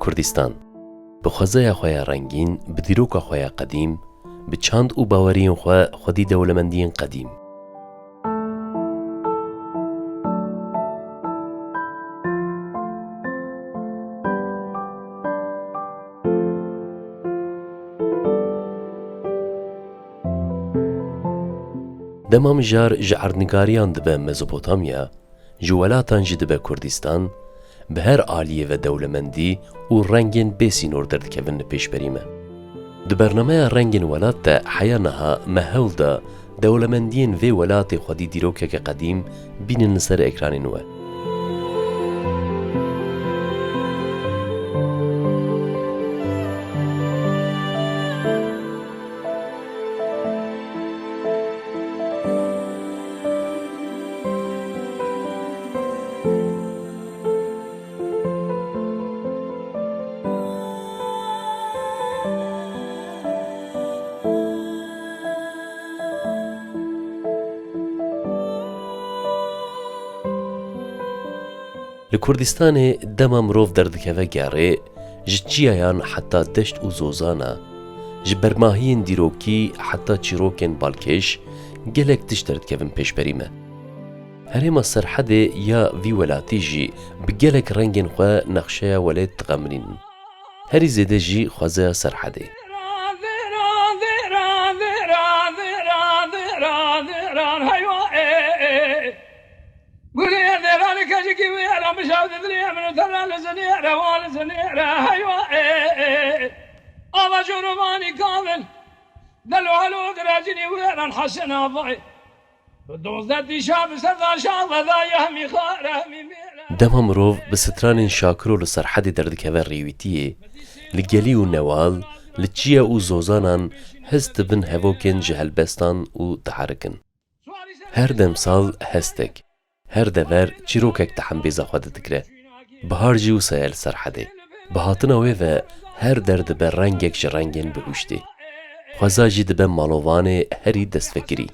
کوردستان به خوازای خواه رنگین، به دیروک خواه قدیم، به چند و باورین خواه خودی دولمندین قدیم. دمام جار جعرنگاریان دبه مزوپوتامیا، جوالاتان جدبه کردستان، به هر عالیه و دولمندی و رنگین بسینور دردکوین پیش بریمه. د برنامه رنگین ولات تا حیانها محول دا دولمندین و ولات خودی دیروکه که قدیم بینن سر اکرانی نوه. لکردستان دما مروف دردکوه گاره جچیایان حتی دشت و زوزانا جبرماهین دیروکی حتی چیروکن بالکش گلک دشت دردکوین پیش بریمه. هرما سرحده یا وی ولاتی جی بگلک رنگین خواه نقشه ولید تغمرین. هری زیده جی خوازه سرحده. دما مروف بستران شاکرو لسرحد دردکوه ریویتیه لگلی و نوال لچیه و زوزانان هست بن هفوکن جهلبستان و تحرکن. هر دم سال هستک هر دور چیروکک تحنبیزا خواده دکره. بهار جی و سایل سرحده. بهاتناوی و هر درد به رنگک جرنگین بهوشتی. خوزا جی دبه مالوان هری دست فکری.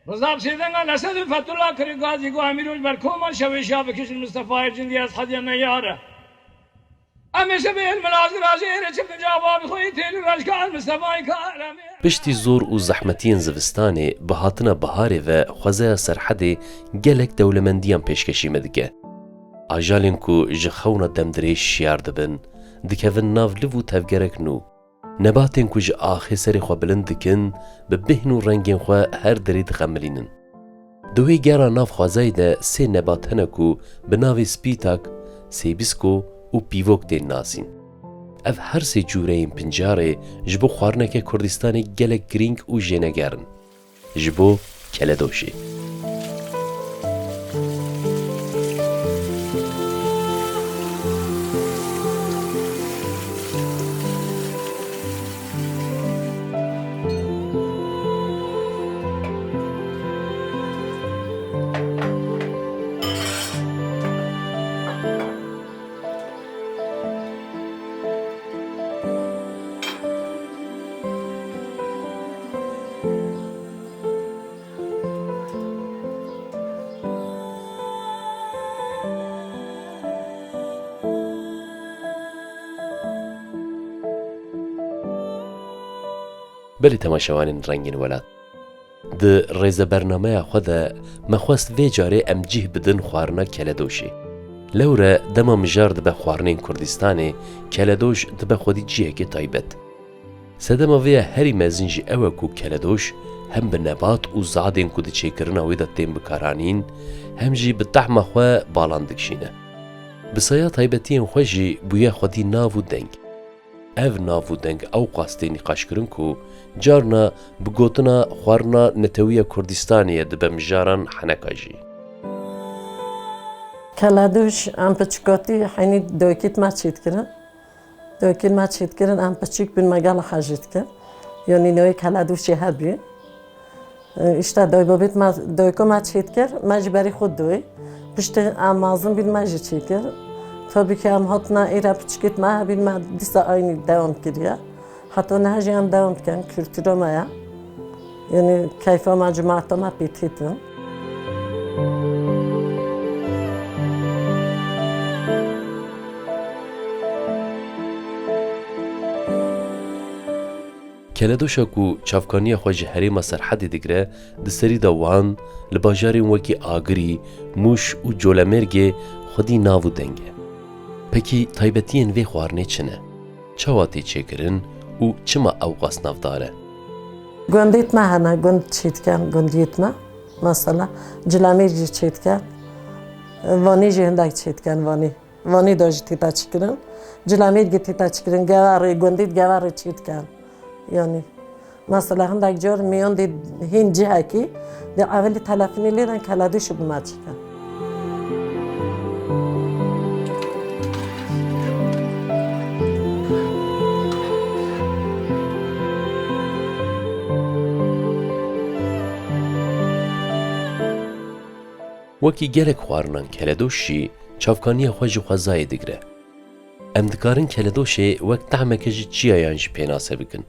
رضاب سیدنگا نسد فتولا کری گازی گو امیروش بر کومان شوی شاب کشن مصطفی جندی از خدیا نیاره. امیشه به علم لازم راجعه چه جواب خوی تیل رشکان مصطفی کارم. پشتی زور و زحمتین زوستانه بهاتنا بهاره و خوزه سرحده گلک دولمندیان پیشکشی مدگه. آجالین کو جخونا دمدریش شیار دبن دکوین ناو لو تفگرک نو. نباتین کو جه آخی سری خواه بلند دکن به بهن و رنگین خواه هر درید خملینن. دوی گرا ناو خوازای ده سه نبات هنکو به ناوی سپیتاک، سیبیسکو و پیوک دین ناسین. اف هر سه جوره این پنجاره جبو خوارنک کردستانی گلک گرینگ و جنگرن. جبو کلدوشی. بلی تماشاوانین رنگین ولات. ده ریز برنامه خود مخواست وی جاره ام جیه بدن خوارنا کلدوشی. لوره دما مجار دبه خوارنین کردستانی کلدوش دبه خودی جیه که تایبت. سدما وی هری مزنجی اوه کو کلدوش هم به نبات و زادین کو ده چیکرن ویدا تیم بکارانین هم جی به طعم خواه بالاندکشینه. بسایا تایبتین خواه جی بویا خودی ناو دنگ. اف ناو دنگ او قاستی نقاش کرن کو جارنا بگوتنا خوارنا نتویه کردستانیه دبه مجاران حنکاجی. کلادوش ام پچکاتی حینی دوکیت ما چید کرن. دوکیت ما چید کرن ام پچیک بین مگال خاجید کرن. یعنی نوی کلادوشی هبی. اشتا دوی بابیت ما دویکو ما چید کرن مجبری خود دوی. پشت ام مازن بین مجی چید کرن. Tabii ki am hatna era piçkit ma bilmem disa aynı devam kiriyor. Hatta ne hacı am devam ken kültürümeye. یعنی کیفا مجموعه ما پیتیتن کلدوشا کو چافکانی خو جهریم سرحدی دیگره د سری د وان لباجاری وکی آگری موش و جولمرگی خودی ناو دنگه پکی تایبتین وی خوارنه چنه چواتی چکرن و چما اوقاس نافداره گندیت ما هنه گند چیت کن گندیت ما مثلا جلامیر جی چیت کن وانی جی هندک چیت کن وانی داجی تیتا چکرن جلامیر گی تیتا چکرن گواری گندیت گواری چیت کن yani mesela هندک جار میان دی هنجی هکی دی اولی تلفنی لیدن کلادوش بومد چکن وکی گلک خوارنان کلدوشی چافکانی خوژ خوازای دیگره ام دکارن کلدوشی وک طعمک جی چیایان جی پیناسه بکن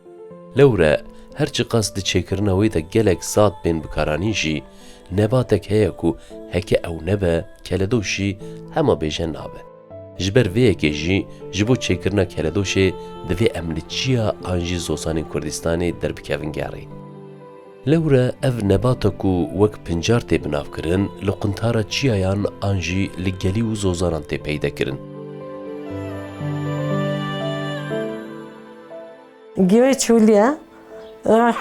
لوره هرچی قصد چیکرنوی دا گلک زاد بین بکارانی جی نباتک هیا کو هکه او نبه کلدوشی هما بیجن نابه جبر ویه که جی جبو چیکرنا کلدوشی دوی املی چیا آنجی زوسانی کردستانی در بکوین گاری لوره اف نباتکو وک پنجار تی بناف کرن لقنتارا چیایان آنجی لگلی و زوزانان تی پیدا کرن گیوی چولیه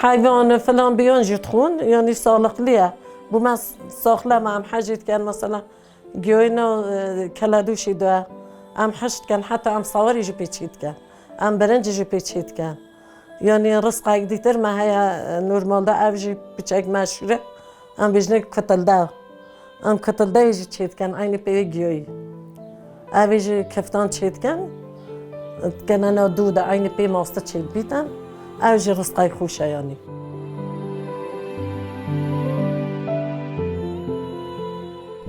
حیوان فلان بیان جتخون یعنی سالقلیه بو ما ساخله ما هم حجید کن مثلا گیوی نو کلادوشی دوه هم حشت کن حتی هم صوری جو پیچید کن هم برنج جو پیچید کن یعنی رزق اگدیتر ما هیا نورمال ده او جی پیچک مشهوره هم بیجنه کتلده هم کتلده جو چید کن اینی پیوی گیوی اوی جو کفتان چید کن کننا دوده اینی پی ماسته چید بیتن او جی رزقای خوشه یعنی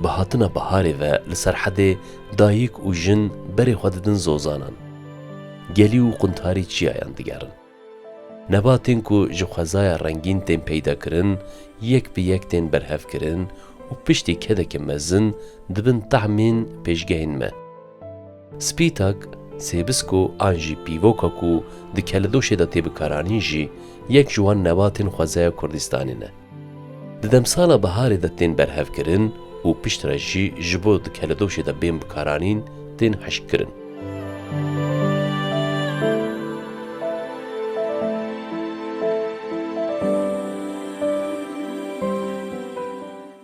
بهاتنا بهاری و لسرحد دایک و جن بری خوددن زوزانان گلی و قنتاری چیایان دیگرن نباتین کو جخوازای رنگین تین پیدا کرن یک به یک تین برهف کرن و پشتی که که مزن دبن طعمین پیشگهین ما سپیتاک سیبسکو آنجی پیوکا کو دی کلدوشه دا تیب کارانی جی یک جوان نباتین خوازای کردستانی نه ددم سالا بهاری دا تین برهف کرن و پشت را جی جبو دی کلدوشه دا بین بکارانین تین حشک کرن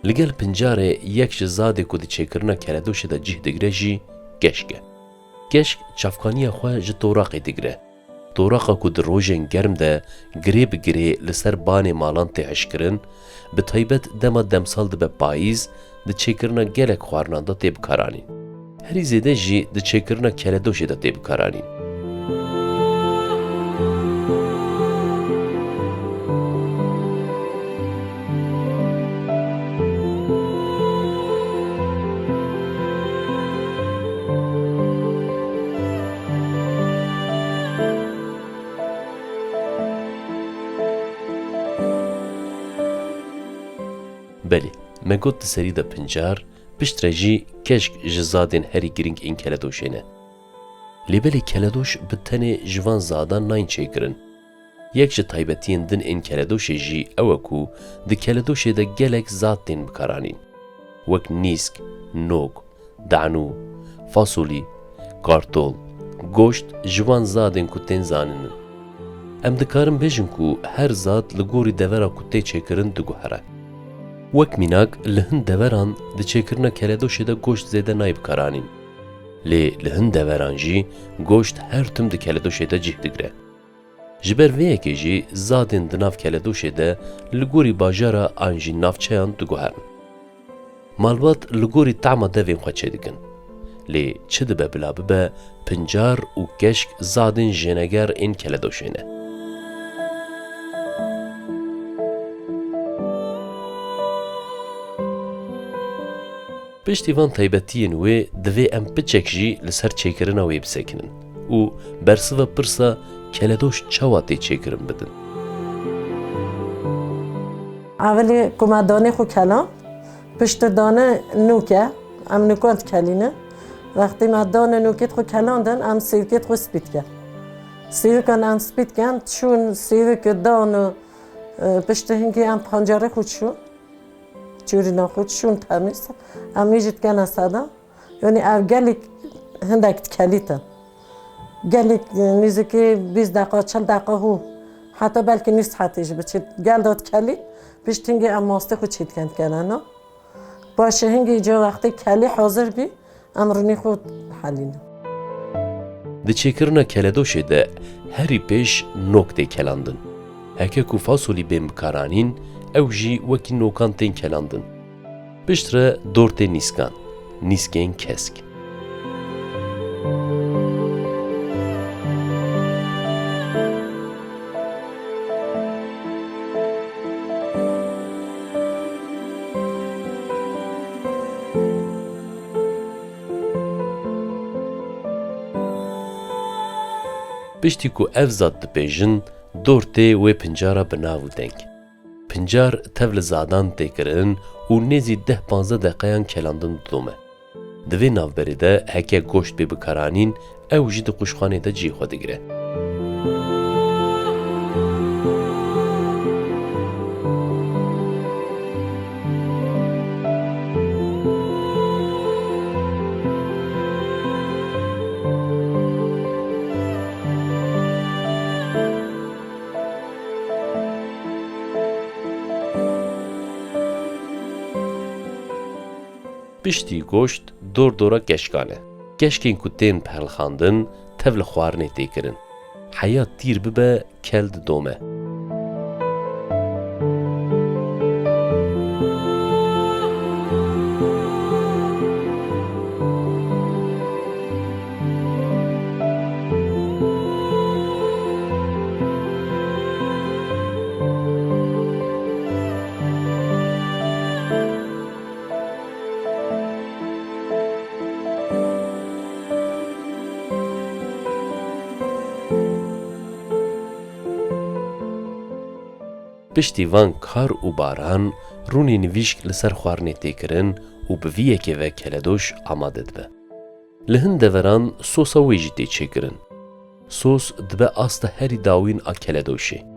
لگل پنجاره یک جزاده که دی چیکرنا کلدوشه دا جه دگره جی گشکه گشک چافکانی خواه جه توراقی دگره توراقا که در روژن گرم ده گره بگره لسر بان مالان تی حش کرن به طیبت دما دمسال ده به پاییز ده چیکرنا گلک خوارنان ده تی بکارانین هری زیده جی ده چیکرنا کلدوشه ده تی بکارانین بله مگود سری دا پنجار پشت رجی کشک جزادین هری گرینگ این کلدوشه نه لیبلی کلدوش بتنه جوان زادان ناین چیکرن یک جه تایبتین دن این کلدوشه جی اوکو ده کلدوشه ده گلک زاد تین بکارانین وک نیسک، نوک، دعنو، فاصولی، کارتول، گوشت جوان زادین کو تین زاننن ام دکارن بیجن کو هر زاد لگوری دورا کو تی چیکرن دگو هره وک میناک لهن دوران ده چیکرنا کلدوشه ده گوشت زیده نایب کارانین لی لهن دوران جی گوشت هر تم ده کلدوشه ده جه دگره جبر ویه که جی زادین ده ناف کلدوشه ده لگوری باجارا آنجی نافچهان دگو هرن مالبات لگوری طعما دوین خواه چه دکن لی چه ده ببلا ببه پنجار و کشک زادین جنگر این کلدوشه نه پشتی وان تایبتین وی دوی ام پچک جی لسر چیکرنا وی بسکنن و برسو پرسا کلدوش چواتی چیکرن بدن اولی کمه دانه خو کلان پشت دانه نوکه ام نوکانت کلینه وقتی ما دانه نوکت خو کلاندن ام سیوکت خو سپید کرد سیوکان ام سپید کرد چون سیوک دانه پشت هنگی ام پنجره خود شو جوری نخود شون تمیز ام میجید کنه سادا یعنی او گلی هندکت کلیتن گلی نیزکی 20 دقیقه 40 دقیقه هو حتی بلکه نیست حتیش بچید گل داد کلی پشت هنگی ام ماسته خود چید کند کنه نه باشه هنگی جا وقتی کلی حاضر بی امرونی خود حلینه Di çêkirina keledoşê de herî pêş nok tê kelandin. Heke ku fasolî bên bikaranîn, ew jî wekî nokan tên kelandin. Pişt re dor tê nîskan, nîskên kesk. Piştî ku ev zad dipêjin, dor tê wê pincara bi nav û deng. Pincar tev li zadan tê kirin û nêzî 10-15 deqeyan kelandin didome. Di vê navberê de heke goşt pê bikaranîn, ew jî di quşxanê de cî xwe digire. Piştî goşt dor-dora keşkan e. Keşkên ku tên perlxandin, tev li xwarinê tê kirin. Heya tîr bibe, kel didome. Piştî van kar û baran rûnê nivîşk li ser xwarinê tê kirin û bi vî yekê ve keledoş amade dibe. Li hin deveran sosa wê jî tê çêkirin. Sos dibe asta herî dawîn a keledoşê.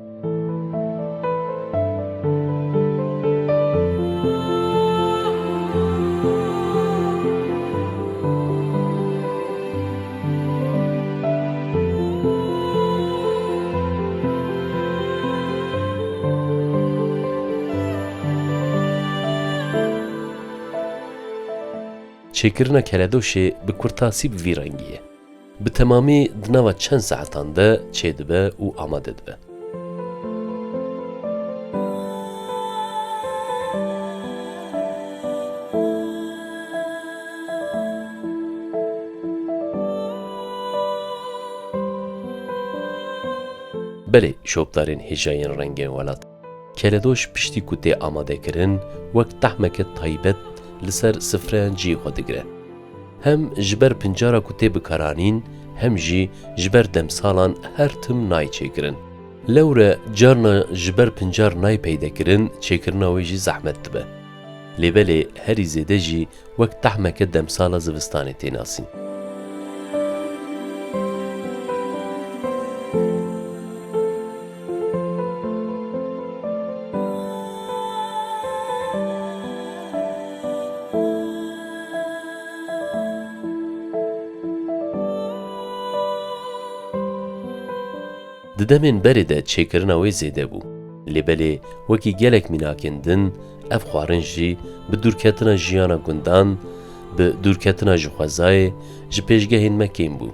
Çêkirina keledoşê bi kurtasî bi vî rengî ye. Bi temamî di nava çend saetan de çê dibe û amade dibe. Belê şopdarên hêjayên rengên welat. Keledoş piştî ku tê amadekirin, wek tehmeke taybet li ser sifreyan cî xwe digire. Hem ji ber pincara ku tê bikaranîn, hem jî ji ber demsalan her tim nayê çêkirin. Lewre carna ji ber pincar nayê peydekirin, çêkirina wê jî zehmet dibe. Lêbelê herî zêde jî wek tehmeke demsala zivistanê tê nasîn. Di demên berê de çêkirina wê zêde bû. Lêbelê wekî gelek mînakên din, ev xwarin jî bi dûrketina jiyana gundan, bi dûrketina ji xwezayê, ji pêşgehên me kêm bû.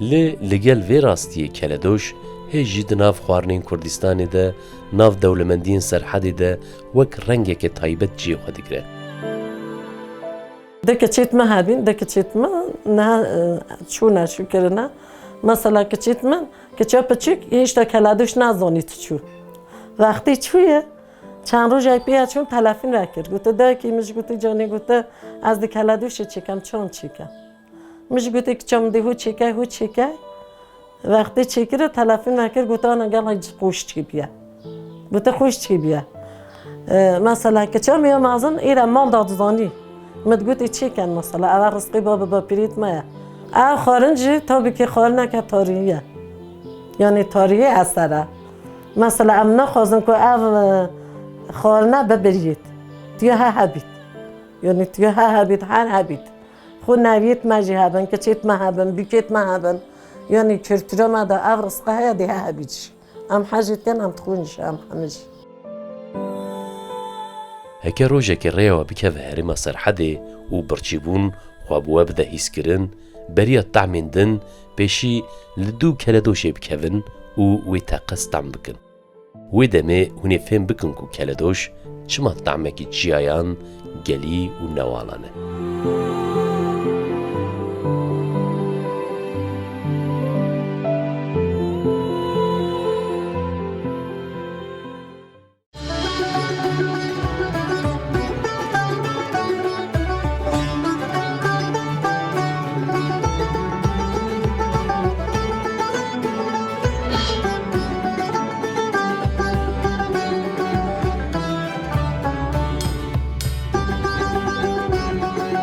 Lê li gel vê rastiyê keledoş, hê jî di nav xwarinên Kurdistanê de, nav dewlemendiyên serhedê de wek rengeke taybet cî xwe digire. Deke çêtme hebîn, deke çêtme ne çûne şûkirine. Mesela keçîtmen, keça piçik heşta keledoş nazanî tu çû. Vextî çûye, çend rojek pêya çûn telefon vekir. Gote dayekî min ji gotî canê gote ez di keledoşê çêkem çand çêke. Min ji gotî kiça min dê hû çêke. Vextî çêkire telefon vekir gote ana gel hecî xweş çêbiye. Gote xweş çêbiye. مثلا کچم یا مازن ایران مال دادزانی متقولي چی کن مثلا اول رزقی با پیریت ما او خارنجی تا بکی خارنه که تاریه یعنی تاریه اثره مثلا ام نخوازم که او خارنه ببرید تیه ها هبید یعنی تیه ها هبید هر هبید خود نویت مجی هبن که چیت ما هبن بیکیت ما هبن یعنی کلتورا ما دا او رزقه های دیه هبیدش ام حاجت کن ام تخونش ام همش هەکە ڕۆژێکی ڕێەوە بکەوە هەرێمە سەرحەدێ و بڕچیبوون خوابووە بدە هیسکردن بەریە تامێندن پێشی لە دوو کەلەدۆشێ بکەون و وێ تاقەستان بکەن وێ دەمێ هونێ فێم بکن و کەلەدۆش چما تامێکی جیایان گەلی و نەواڵانە